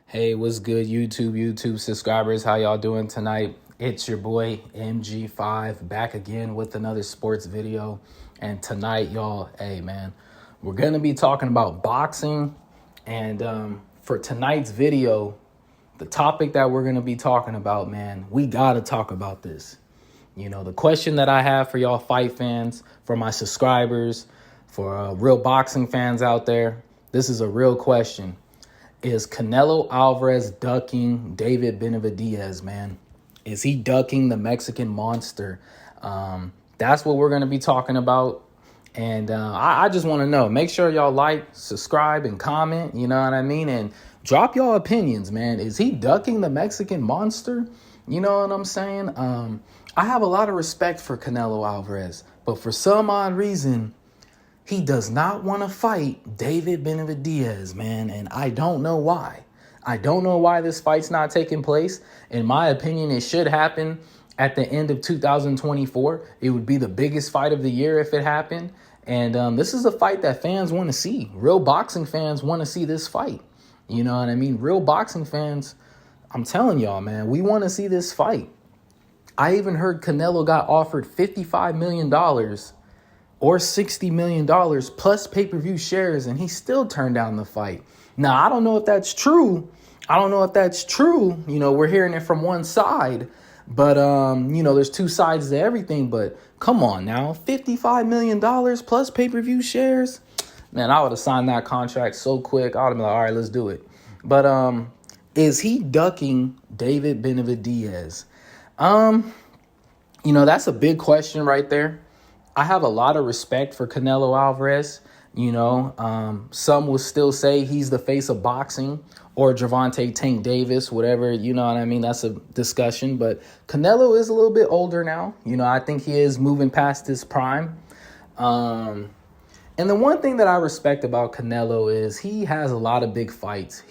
Hey, what's good, YouTube subscribers? How y'all doing tonight? It's your boy MG5 back again with another sports video. And tonight, y'all, hey man, we're gonna be talking about boxing. And for tonight's video, the topic that we're gonna be talking about, man, we gotta talk about this. You know, the question that I have for y'all fight fans, for my subscribers, for real boxing fans out there, this is a real question. Is Canelo Alvarez ducking David Benavidez, man? Is he ducking the Mexican monster? That's what we're going to be talking about. And I just want to know. Make sure y'all like, subscribe, and comment. You know what I mean? And drop y'all opinions, man. Is he ducking the Mexican monster? You know what I'm saying? I have a lot of respect for Canelo Alvarez. But for some odd reason, he does not want to fight David Benavidez, man, and I don't know why. I don't know why this fight's not taking place. In my opinion, it should happen at the end of 2024. It would be the biggest fight of the year if it happened. And this is a fight that fans want to see. Real boxing fans want to see this fight. You know what I mean? Real boxing fans, I'm telling y'all, man, we want to see this fight. I even heard Canelo got offered $55 million or $60 million plus pay-per-view shares, and he still turned down the fight. Now, I don't know if that's true. You know, we're hearing it from one side, but, you know, there's two sides to everything. But come on now, $55 million plus pay-per-view shares? Man, I would have signed that contract so quick. I would have been like, all right, let's do it. But is he ducking David Benavidez? You know, that's a big question right there. I have a lot of respect for Canelo Alvarez. You know, some will still say he's the face of boxing, or Gervonta Tank Davis, whatever, you know what I mean? That's a discussion. But Canelo is a little bit older now. You know, I think he is moving past his prime. And the one thing that I respect about Canelo is he has a lot of big fights.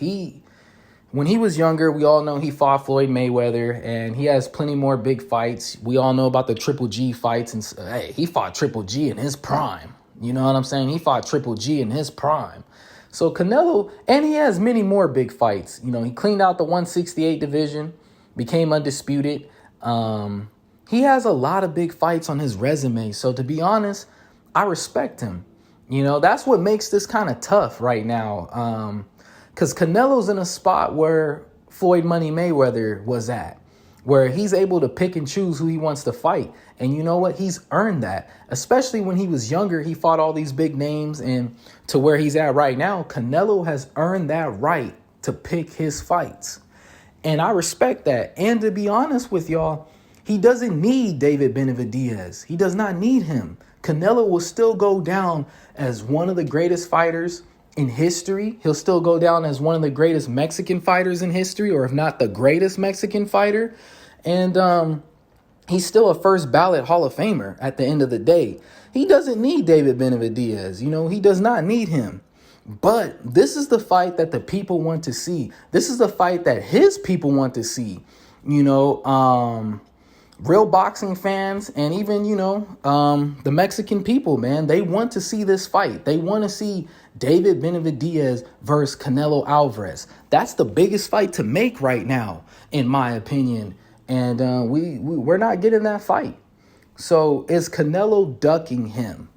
When he was younger, we all know he fought Floyd Mayweather, and he has plenty more big fights. We all know about the Triple G fights, and hey, he fought Triple G in his prime. You know what I'm saying? He fought Triple G in his prime. So Canelo, and he has many more big fights. You know, he cleaned out the 168 division, became undisputed. He has a lot of big fights on his resume. So to be honest, I respect him. You know, that's what makes this kind of tough right now. Because Canelo's in a spot where Floyd Money Mayweather was at, where he's able to pick and choose who he wants to fight. And you know what? He's earned that. Especially when he was younger, he fought all these big names. And to where he's at right now, Canelo has earned that right to pick his fights. And I respect that. And to be honest with y'all, he doesn't need David Benavidez. He does not need him. Canelo will still go down as one of the greatest fighters in history. He'll still go down as one of the greatest Mexican fighters in history, or if not the greatest Mexican fighter. And he's still a first ballot Hall of Famer at the end of the day. He doesn't need David Benavidez. You know, he does not need him. But this is the fight that the people want to see. This is the fight that his people want to see. You know, real boxing fans, and even, you know, the Mexican people, man, they want to see this fight. They want to see David Benavidez versus Canelo Alvarez. That's the biggest fight to make right now, in my opinion. And we're not getting that fight. So is Canelo ducking him?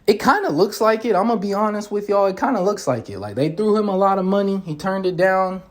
It kind of looks like it. I'm going to be honest with y'all. It kind of looks like it. Like, they threw him a lot of money. He turned it down.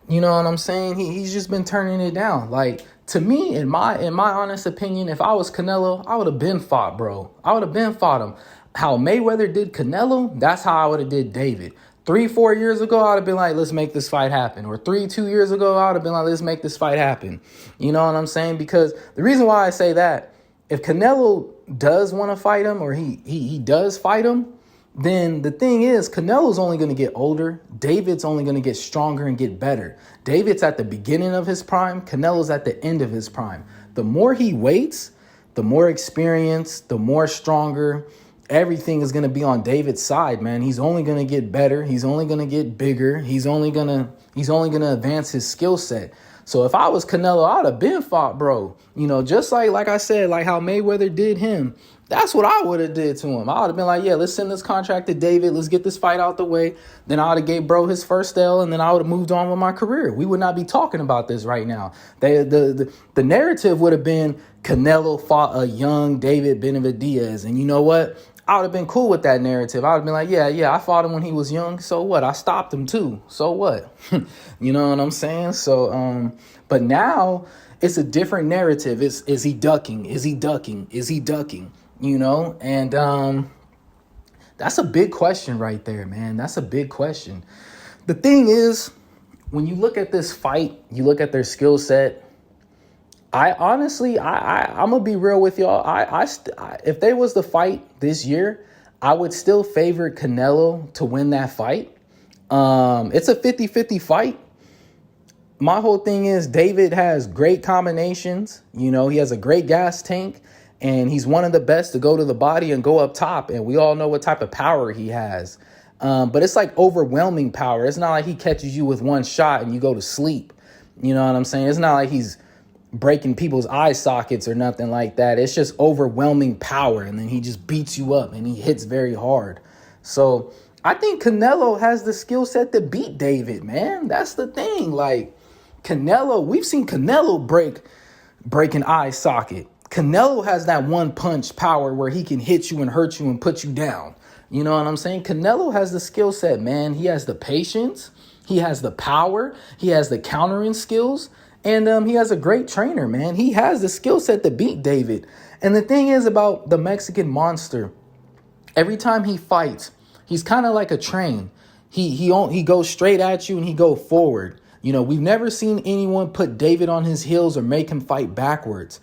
You know what I'm saying? He's just been turning it down. Like, to me, in my honest opinion, if I was Canelo, I would have been fought, bro. I would have been fought him. How Mayweather did Canelo, that's how I would have did David. 3-4 years ago, I would have been like, let's make this fight happen. Or 2 years ago, I would have been like, let's make this fight happen. You know what I'm saying? Because the reason why I say that, if Canelo does want to fight him, or he does fight him, then the thing is, Canelo's only going to get older. David's only going to get stronger and get better. David's at the beginning of his prime. Canelo's at the end of his prime. The more he waits, the more experience, the more stronger. Everything is going to be on David's side, man. He's only going to get better. He's only going to get bigger. He's only going to advance his skill set. So if I was Canelo, I'd have been fought, bro. You know, just like I said, like how Mayweather did him. That's what I would have did to him. I would have been like, yeah, let's send this contract to David. Let's get this fight out the way. Then I would have gave bro his first L, and then I would have moved on with my career. We would not be talking about this right now. The narrative would have been Canelo fought a young David Benavidez. And you know what? I would have been cool with that narrative. I would have been like, yeah, I fought him when he was young. So what? I stopped him too. So what? You know what I'm saying? So, but now it's a different narrative. Is he ducking? Is he ducking? Is he ducking? You know, and that's a big question right there, man. That's a big question. The thing is, when you look at this fight, you look at their skill set. I honestly, I'm gonna be real with y'all. If they was the fight this year, I would still favor Canelo to win that fight. It's a 50-50 fight. My whole thing is David has great combinations. You know, he has a great gas tank. And he's one of the best to go to the body and go up top. And we all know what type of power he has. But it's like overwhelming power. It's not like he catches you with one shot and you go to sleep. You know what I'm saying? It's not like he's breaking people's eye sockets or nothing like that. It's just overwhelming power. And then he just beats you up and he hits very hard. So I think Canelo has the skill set to beat David, man. That's the thing. Like Canelo, we've seen Canelo break an eye socket. Canelo has that one punch power where he can hit you and hurt you and put you down. You know what I'm saying? Canelo has the skill set, man. He has the patience. He has the power. He has the countering skills. And he has a great trainer, man. He has the skill set to beat David. And the thing is about the Mexican monster, every time he fights, he's kind of like a train. He goes straight at you and he go forward. You know, we've never seen anyone put David on his heels or make him fight backwards.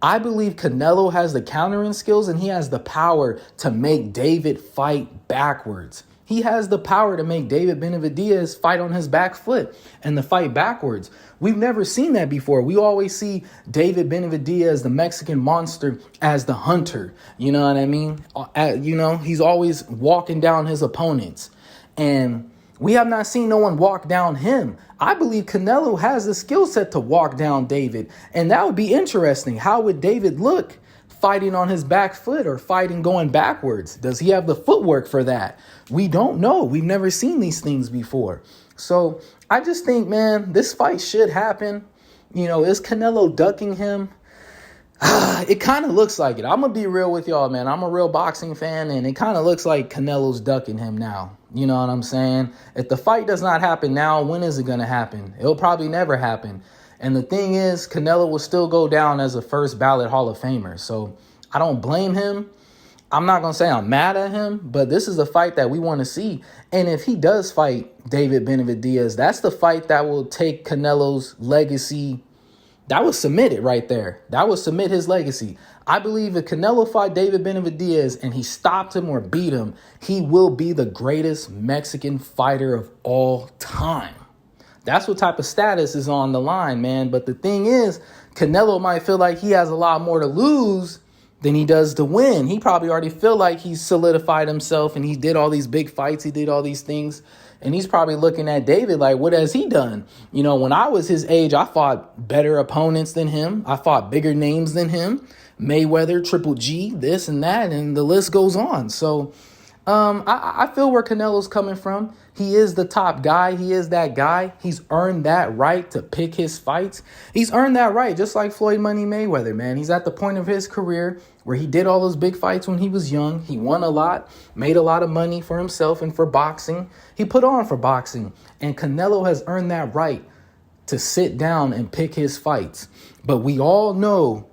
I believe Canelo has the countering skills and he has the power to make David fight backwards. He has the power to make David Benavidez fight on his back foot and the fight backwards. We've never seen that before. We always see David Benavidez, the Mexican monster, as the hunter. You know what I mean? You know, he's always walking down his opponents. And we have not seen no one walk down him. I believe Canelo has the skill set to walk down David. And that would be interesting. How would David look fighting on his back foot or fighting going backwards? Does he have the footwork for that? We don't know. We've never seen these things before. So I just think, man, this fight should happen. You know, is Canelo ducking him? It kind of looks like it. I'm going to be real with y'all, man. I'm a real boxing fan, and it kind of looks like Canelo's ducking him now. You know what I'm saying? If the fight does not happen now, when is it going to happen? It'll probably never happen. And the thing is, Canelo will still go down as a first ballot Hall of Famer. So I don't blame him. I'm not going to say I'm mad at him, but this is a fight that we want to see. And if he does fight David Benavidez, that's the fight that will take Canelo's legacy. That would submit it right there. That would submit his legacy. I believe if Canelo fought David Benavidez and he stopped him or beat him, he will be the greatest Mexican fighter of all time. That's what type of status is on the line, man. But the thing is, Canelo might feel like he has a lot more to lose than he does to win. He probably already feel like he's solidified himself and he did all these big fights. He did all these things. And he's probably looking at David like, what has he done? You know, when I was his age, I fought better opponents than him. I fought bigger names than him. Mayweather, Triple G, this and that, and the list goes on. So I feel where Canelo's coming from. He is the top guy. He is that guy. He's earned that right to pick his fights. He's earned that right, just like Floyd Money Mayweather, man. He's at the point of his career where he did all those big fights when he was young. He won a lot, made a lot of money for himself and for boxing. He put on for boxing. And Canelo has earned that right to sit down and pick his fights. But we all know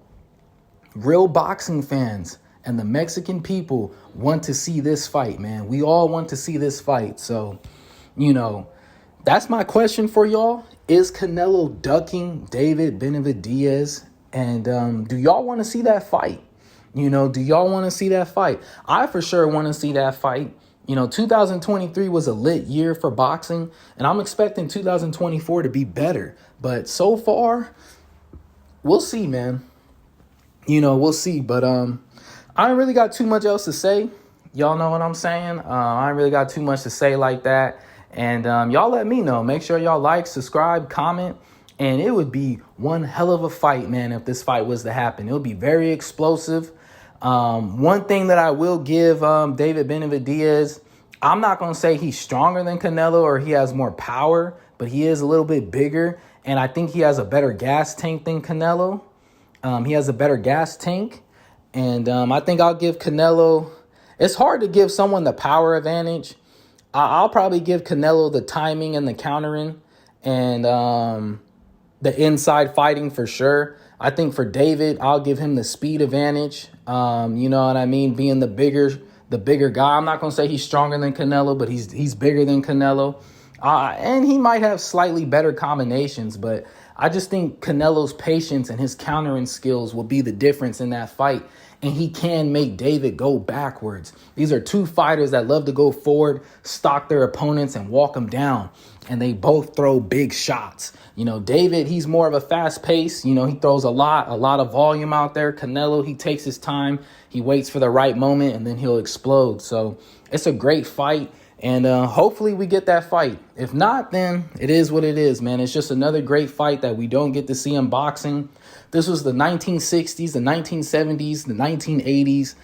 real boxing fans and the Mexican people want to see this fight, man. We all want to see this fight. So, you know, that's my question for y'all. Is Canelo ducking David Benavidez? And do y'all want to see that fight? You know, do y'all want to see that fight? I for sure want to see that fight. You know, 2023 was a lit year for boxing, and I'm expecting 2024 to be better. But so far, we'll see, man. You know, we'll see. But I don't really got too much else to say. Y'all know what I'm saying? I ain't really got too much to say like that. And y'all let me know. Make sure y'all like, subscribe, comment. And it would be one hell of a fight, man, if this fight was to happen. It would be very explosive. One thing that I will give David Benavidez, I'm not going to say he's stronger than Canelo or he has more power, but he is a little bit bigger. And I think he has a better gas tank than Canelo. He has a better gas tank. And I think I'll give Canelo. It's hard to give someone the power advantage. I'll probably give Canelo the timing and the countering and the inside fighting for sure. I think for David, I'll give him the speed advantage. You know what I mean? Being the bigger guy. I'm not going to say he's stronger than Canelo, but he's bigger than Canelo. And he might have slightly better combinations, but I just think Canelo's patience and his countering skills will be the difference in that fight. And he can make David go backwards. These are two fighters that love to go forward, stalk their opponents, and walk them down. And they both throw big shots. You know, David, he's more of a fast pace. You know, he throws a lot of volume out there. Canelo, he takes his time. He waits for the right moment, and then he'll explode. So it's a great fight. And hopefully we get that fight. If not, then it is what it is, man. It's just another great fight that we don't get to see in boxing. This was the 1960s, the 1970s, the 1980s.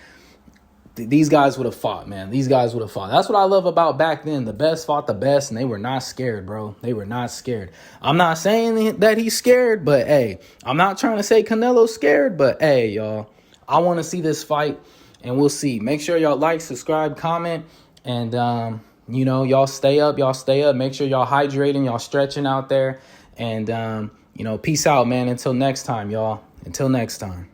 These guys would have fought, man. These guys would have fought. That's what I love about back then. The best fought the best, and they were not scared, bro. They were not scared. I'm not saying that he's scared, but, hey, I'm not trying to say Canelo's scared, but, hey, y'all, I want to see this fight, and we'll see. Make sure y'all like, subscribe, comment, and, you know, y'all stay up. Make sure y'all hydrating, y'all stretching out there, and, you know, peace out, man. Until next time, y'all. Until next time.